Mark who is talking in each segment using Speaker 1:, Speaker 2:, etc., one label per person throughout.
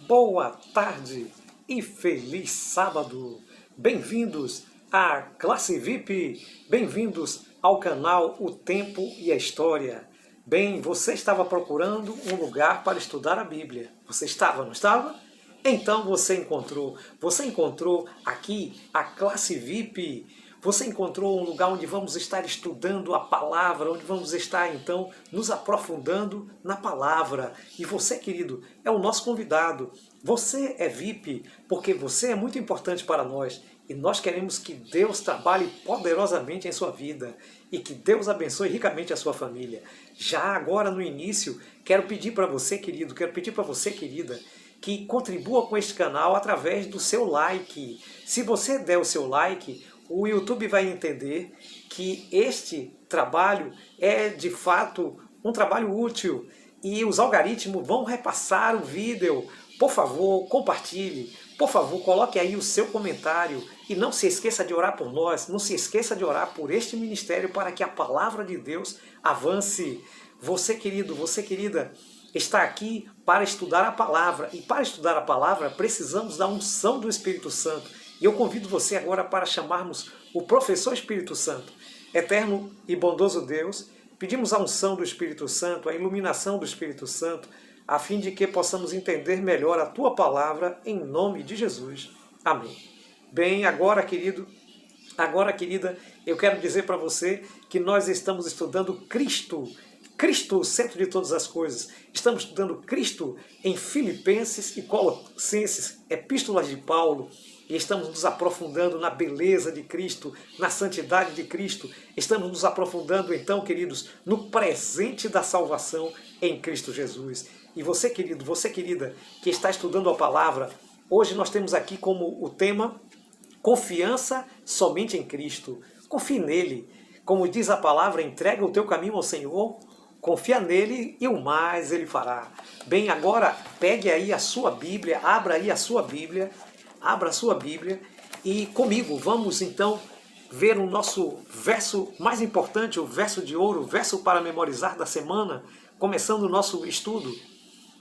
Speaker 1: boa tarde e feliz sábado! Bem-vindos à Classe VIP, bem-vindos ao canal O Tempo e a História. Bem, você estava procurando um lugar para estudar a Bíblia. Você estava, não estava? Então você encontrou aqui a Classe VIP. Você encontrou um lugar onde vamos estar estudando a palavra, onde vamos estar então nos aprofundando na palavra. E você, querido, é o nosso convidado. Você é VIP porque você é muito importante para nós. E nós queremos que Deus trabalhe poderosamente em sua vida e que Deus abençoe ricamente a sua família. Já agora no início, quero pedir para você, querido, quero pedir para você, querida, que contribua com este canal através do seu like. Se você der o seu like, o YouTube vai entender que este trabalho é de fato um trabalho útil e os algoritmos vão repassar o vídeo. Por favor, compartilhe. Por favor, coloque aí o seu comentário e não se esqueça de orar por nós, não se esqueça de orar por este ministério para que a palavra de Deus avance. Você, querido, você, querida, está aqui para estudar a palavra e para estudar a palavra precisamos da unção do Espírito Santo. E eu convido você agora para chamarmos o professor Espírito Santo. Eterno e bondoso Deus, pedimos a unção do Espírito Santo, a iluminação do Espírito Santo, a fim de que possamos entender melhor a Tua palavra, em nome de Jesus. Amém. Bem, agora, querido, agora, querida, eu quero dizer para você que nós estamos estudando Cristo. Cristo, o centro de todas as coisas. Estamos estudando Cristo em Filipenses e Colossenses, epístolas de Paulo. E estamos nos aprofundando na beleza de Cristo, na santidade de Cristo. Estamos nos aprofundando, então, queridos, no presente da salvação em Cristo Jesus. E você, querido, você, querida, que está estudando a palavra, hoje nós temos aqui como o tema confiança somente em Cristo. Confie nele. Como diz a palavra, entrega o teu caminho ao Senhor, confia nele e o mais ele fará. Bem, agora pegue aí a sua Bíblia, abra aí a sua Bíblia, abra a sua Bíblia e comigo vamos então ver o nosso verso mais importante, o verso de ouro, o verso para memorizar da semana, começando o nosso estudo.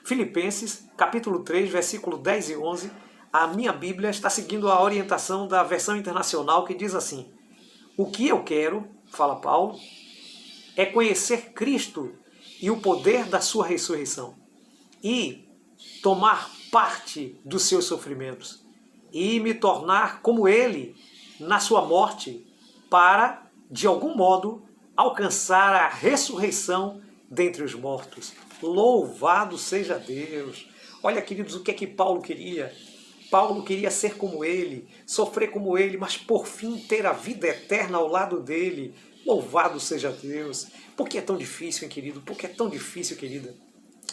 Speaker 1: Filipenses, capítulo 3, versículo 10 e 11. A minha Bíblia está seguindo a orientação da versão internacional que diz assim: o que eu quero, fala Paulo, é conhecer Cristo e o poder da sua ressurreição e tomar parte dos seus sofrimentos e me tornar como ele na sua morte para, de algum modo, alcançar a ressurreição dentre os mortos. Louvado seja Deus! Olha, queridos, o que é que Paulo queria? Paulo queria ser como ele, sofrer como ele, mas por fim ter a vida eterna ao lado dele. Louvado seja Deus! Por que é tão difícil, hein, querido? Por que é tão difícil, querida?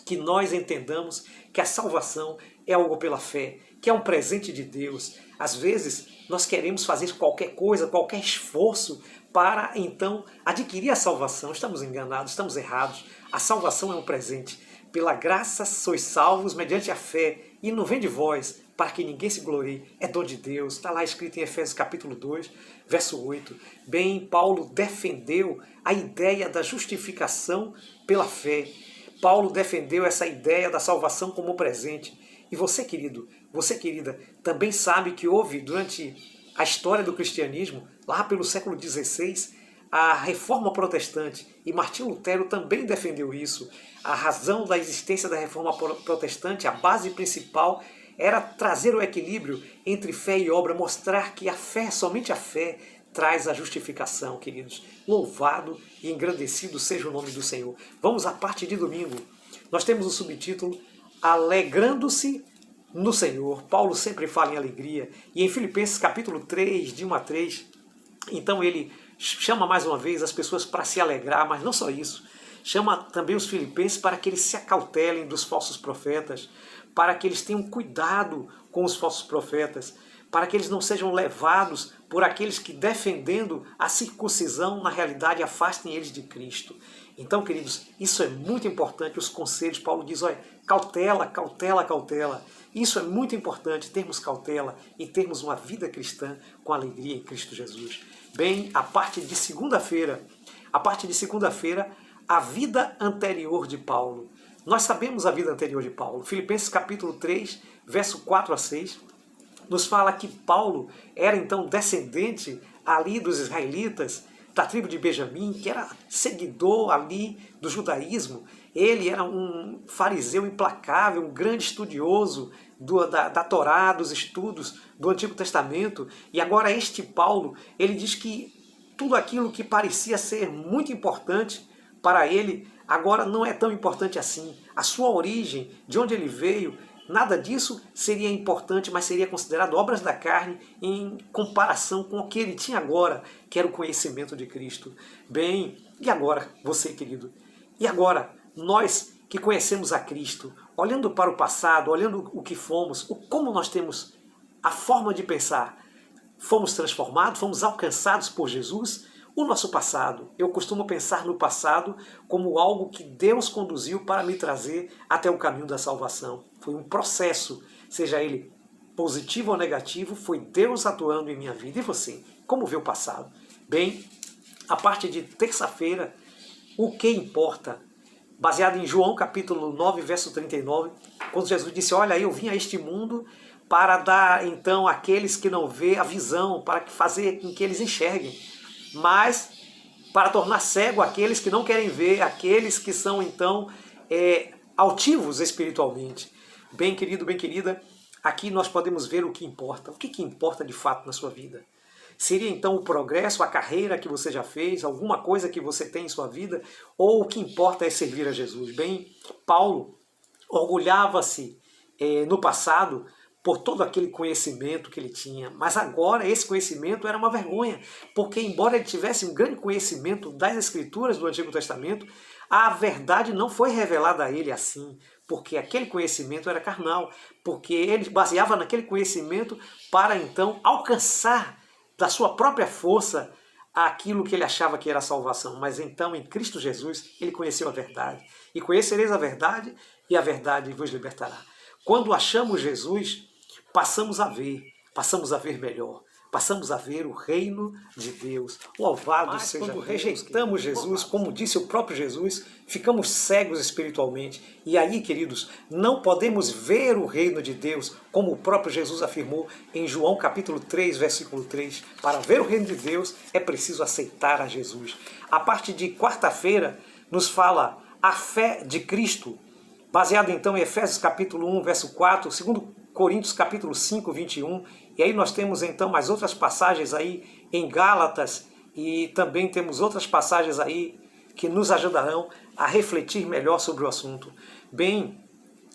Speaker 1: Que nós entendamos que a salvação é algo pela fé, que é um presente de Deus. Às vezes, nós queremos fazer qualquer coisa, qualquer esforço para, então, adquirir a salvação. Estamos enganados, estamos errados. A salvação é um presente. Pela graça sois salvos mediante a fé, e não vem de vós, para que ninguém se glorie. É dom de Deus. Está lá escrito em Efésios capítulo 2, verso 8. Bem, Paulo defendeu a ideia da justificação pela fé. Paulo defendeu essa ideia da salvação como presente. E você, querido, você, querida, também sabe que houve, durante a história do cristianismo, lá pelo século XVI, a Reforma Protestante, e Martinho Lutero também defendeu isso. A razão da existência da Reforma Protestante, a base principal, era trazer o equilíbrio entre fé e obra, mostrar que a fé, somente a fé, traz a justificação, queridos. Louvado e engrandecido seja o nome do Senhor. Vamos à parte de domingo. Nós temos o subtítulo Alegrando-se no Senhor. Paulo sempre fala em alegria. E em Filipenses capítulo 3, de 1 a 3, então ele chama mais uma vez as pessoas para se alegrar, mas não só isso. Chama também os filipenses para que eles se acautelem dos falsos profetas, para que eles tenham cuidado com os falsos profetas, para que eles não sejam levados por aqueles que, defendendo a circuncisão, na realidade afastem eles de Cristo. Então, queridos, isso é muito importante, os conselhos. Paulo diz, olha, cautela, cautela, cautela. Isso é muito importante, termos cautela e termos uma vida cristã com alegria em Cristo Jesus. Bem, a parte de segunda-feira, a vida anterior de Paulo. Nós sabemos a vida anterior de Paulo. Filipenses capítulo 3, verso 4 a 6, nos fala que Paulo era então descendente ali dos israelitas, da tribo de Benjamim, que era seguidor ali do judaísmo. Ele era um fariseu implacável, um grande estudioso da Torá, dos estudos do Antigo Testamento. E agora este Paulo, ele diz que tudo aquilo que parecia ser muito importante para ele, agora não é tão importante assim. A sua origem, de onde ele veio, nada disso seria importante, mas seria considerado obras da carne em comparação com o que ele tinha agora, que era o conhecimento de Cristo. Bem, e agora, você, querido? E agora, nós que conhecemos a Cristo, olhando para o passado, olhando o que fomos, como nós temos a forma de pensar, fomos transformados, fomos alcançados por Jesus? O nosso passado, eu costumo pensar no passado como algo que Deus conduziu para me trazer até o caminho da salvação. Foi um processo, seja ele positivo ou negativo, foi Deus atuando em minha vida. E você, como vê o passado? Bem, a parte de terça-feira, o que importa? Baseado em João capítulo 9, verso 39, quando Jesus disse, olha, eu vim a este mundo para dar então àqueles que não vê a visão, para fazer com que eles enxerguem, mas para tornar cego aqueles que não querem ver, aqueles que são então altivos espiritualmente. Bem querido, bem querida, aqui nós podemos ver o que importa. O que importa de fato na sua vida? Seria então o progresso, a carreira que você já fez, alguma coisa que você tem em sua vida, ou o que importa é servir a Jesus? Bem, Paulo orgulhava-se no passado por todo aquele conhecimento que ele tinha, mas agora esse conhecimento era uma vergonha, porque embora ele tivesse um grande conhecimento das Escrituras do Antigo Testamento, a verdade não foi revelada a ele assim, porque aquele conhecimento era carnal, porque ele baseava naquele conhecimento para então alcançar da sua própria força aquilo que ele achava que era a salvação. Mas então em Cristo Jesus ele conheceu a verdade. E conhecereis a verdade, e a verdade vos libertará. Quando achamos Jesus, passamos a ver melhor. Passamos a ver o reino de Deus. Louvado seja Deus. Quando rejeitamos Jesus, como disse o próprio Jesus, ficamos cegos espiritualmente. E aí, queridos, não podemos ver o reino de Deus, como o próprio Jesus afirmou em João capítulo 3, versículo 3. Para ver o reino de Deus, é preciso aceitar a Jesus. A parte de quarta-feira nos fala a fé de Cristo, baseado então em Efésios capítulo 1, verso 4, 2 Coríntios capítulo 5, 21, e aí nós temos então mais outras passagens aí em Gálatas, e também temos outras passagens aí que nos ajudarão a refletir melhor sobre o assunto. Bem,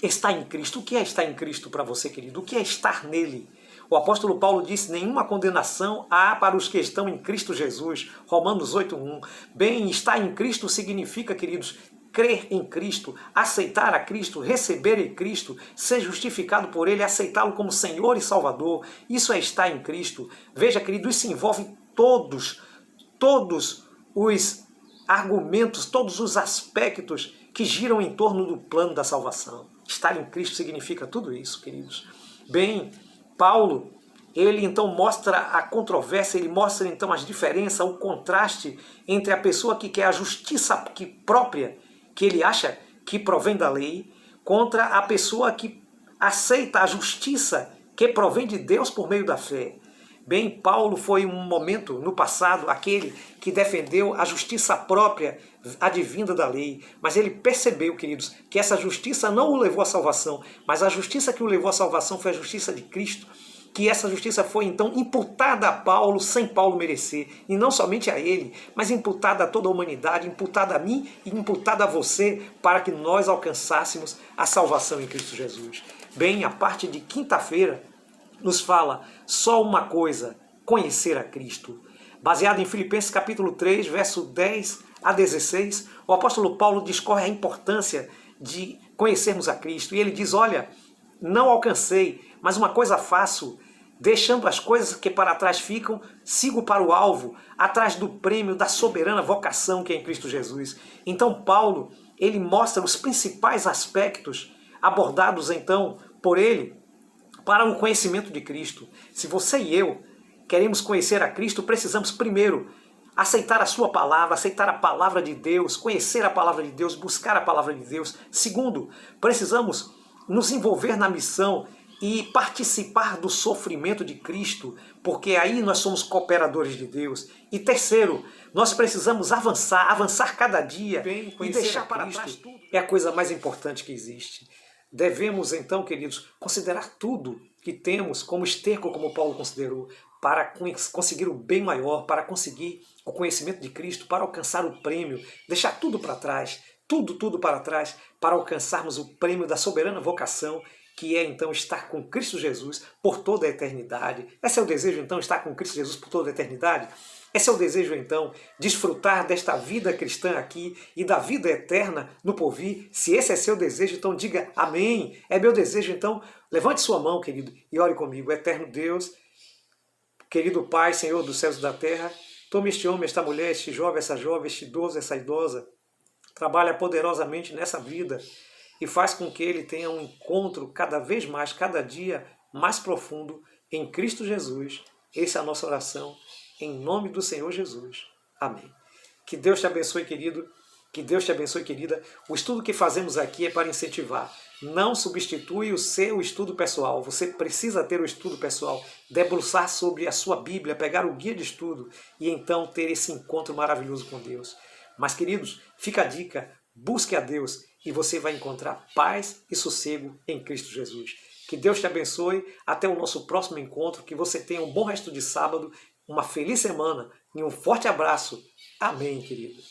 Speaker 1: estar em Cristo. O que é estar em Cristo para você, querido? O que é estar nele? O apóstolo Paulo disse, nenhuma condenação há para os que estão em Cristo Jesus, Romanos 8:1. Bem, estar em Cristo significa, queridos, crer em Cristo, aceitar a Cristo, receber em Cristo, ser justificado por Ele, aceitá-lo como Senhor e Salvador. Isso é estar em Cristo. Veja, querido, isso envolve todos os argumentos, todos os aspectos que giram em torno do plano da salvação. Estar em Cristo significa tudo isso, queridos. Bem, Paulo, ele então mostra a controvérsia, ele mostra então as diferenças, o contraste entre a pessoa que quer a justiça própria, que ele acha que provém da lei, contra a pessoa que aceita a justiça que provém de Deus por meio da fé. Bem, Paulo foi um momento no passado aquele que defendeu a justiça própria advinda da lei, mas ele percebeu, queridos, que essa justiça não o levou à salvação, mas a justiça que o levou à salvação foi a justiça de Cristo, que essa justiça foi então imputada a Paulo sem Paulo merecer, e não somente a ele, mas imputada a toda a humanidade, imputada a mim e imputada a você, para que nós alcançássemos a salvação em Cristo Jesus. Bem, a parte de quinta-feira nos fala só uma coisa, conhecer a Cristo. Baseado em Filipenses capítulo 3, verso 10 a 16, o apóstolo Paulo discorre a importância de conhecermos a Cristo, e ele diz, olha, não alcancei, mas uma coisa faço, deixando as coisas que para trás ficam, sigo para o alvo, atrás do prêmio da soberana vocação que é em Cristo Jesus. Então Paulo, ele mostra os principais aspectos abordados então por ele para o conhecimento de Cristo. Se você e eu queremos conhecer a Cristo, precisamos primeiro aceitar a sua palavra, aceitar a palavra de Deus, conhecer a palavra de Deus, buscar a palavra de Deus. Segundo, precisamos nos envolver na missão e participar do sofrimento de Cristo, porque aí nós somos cooperadores de Deus. E terceiro, nós precisamos avançar cada dia e deixar para trás tudo. É a coisa mais importante que existe. Devemos então, queridos, considerar tudo que temos como esterco, como Paulo considerou, para conseguir o bem maior, para conseguir o conhecimento de Cristo, para alcançar o prêmio, deixar tudo para trás, tudo para trás, para alcançarmos o prêmio da soberana vocação, que é então estar com Cristo Jesus por toda a eternidade. Esse é o desejo então, estar com Cristo Jesus por toda a eternidade? Esse é o desejo então, desfrutar desta vida cristã aqui e da vida eterna no porvir? Se esse é seu desejo, então diga amém. É meu desejo, então levante sua mão, querido, e ore comigo. Eterno Deus, querido Pai, Senhor dos céus e da terra, tome este homem, esta mulher, este jovem, este idoso, essa idosa, trabalha poderosamente nessa vida e faz com que ele tenha um encontro cada vez mais, cada dia mais profundo em Cristo Jesus. Essa é a nossa oração, em nome do Senhor Jesus. Amém. Que Deus te abençoe, querido. Que Deus te abençoe, querida. O estudo que fazemos aqui é para incentivar. Não substitui o seu estudo pessoal. Você precisa ter o estudo pessoal, debruçar sobre a sua Bíblia, pegar o guia de estudo e então ter esse encontro maravilhoso com Deus. Mas, queridos, fica a dica, busque a Deus e você vai encontrar paz e sossego em Cristo Jesus. Que Deus te abençoe. Até o nosso próximo encontro. Que você tenha um bom resto de sábado, uma feliz semana e um forte abraço. Amém, querido.